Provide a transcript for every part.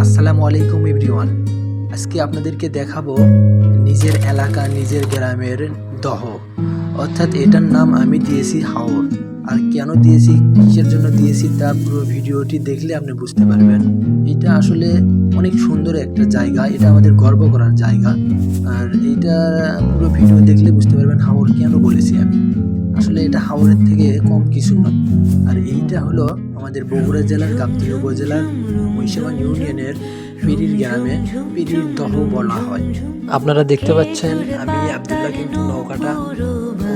আসসালামু আলাইকুম এভরিওয়ান। আজকে আপনাদেরকে দেখাবো নিজের এলাকা নিজের গ্রামের দহ, অর্থাৎ এটার নাম আমি দিয়েছি হাওর। আর কেন দিয়েছি, কিসের জন্য দিয়েছি, তা পুরো ভিডিওটি দেখলে আপনি বুঝতে পারবেন। এটা আসলে অনেক সুন্দর একটা জায়গা, এটা আমাদের গর্ব করার জায়গা। আর এইটা পুরো ভিডিও দেখলে বুঝতে পারবেন হাওর কেন বলেছি আমি। আসলে এটা হাওরের থেকে কম কিছু নয়। আর এইটা হলো আমাদের বগুড়া জেলার গাবতলী উপজেলার মহিষাবান ইউনিয়নের পিরির গ্রামে পিরির দহ বলা হয়। আপনারা দেখতে পাচ্ছেন আমি আব্দুল্লাহ কিন্তু নৌকাটা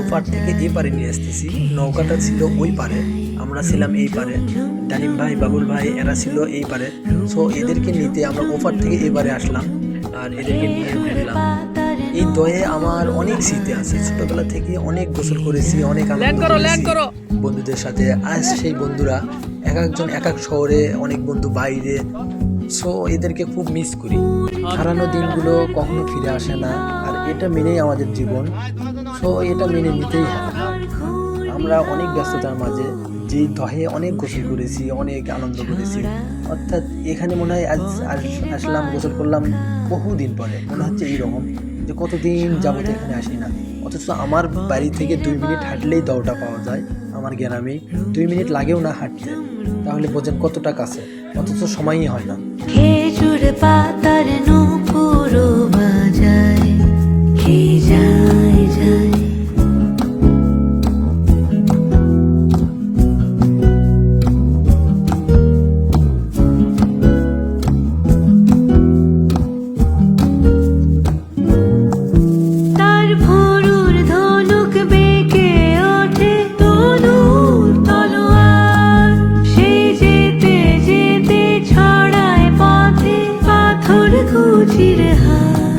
ওপার থেকে এই পারে নিয়ে আসতেছি। নৌকাটা ছিল ওই পারে, আমরা ছিলাম এই পারে, ডালিম ভাই বাবুল ভাই এরা ছিল এই পারে। সো এদেরকে নিতে আমরা ওপার থেকে এই পারে আসলাম আর এদেরকে নিয়ে ফেললাম। এই দয়ে আমার অনেক স্মৃতি আছে, ছোটবেলা থেকে অনেক গোসল করেছি, অনেক আনন্দ করেছি বন্ধুদের সাথে। আজ সেই বন্ধুরা এক একজন এক এক শহরে, অনেক বন্ধু বাইরে। সো এদেরকে খুব মিস করি। হারানো দিনগুলো কখনো ফিরে আসে না, আর এটা মেনেই আমাদের জীবন। সো এটা মেনে নিতেই হবে। আমরা অনেক ব্যস্ততার মাঝে যেই দহে অনেক গোসল করেছি, অনেক আনন্দ করেছি। অর্থাৎ এখানে মনে হয় আজ আসলাম, গোসল করলাম বহুদিন পরে। মনে হচ্ছে এইরকম যে কতদিন যাবত এখানে আসি না। অথচ আমার বাড়ি থেকে 2 মিনিট হাঁটলেই দহটা পাওয়া যায়। আমার গ্রামে 2 মিনিট লাগেও না হাঁটতে। তাহলে বোঝেন কতটা কাছে, অথচ সময়ই হয় না। খেজুর পাতার নূপুর বাজায়, কে যায় যায়। তার ভোরুর ধনুক বেঁকে ওঠে তনুর তলোয়ার, সে যেতে যেতে ছড়ায় পথে পাথর কুচির হার।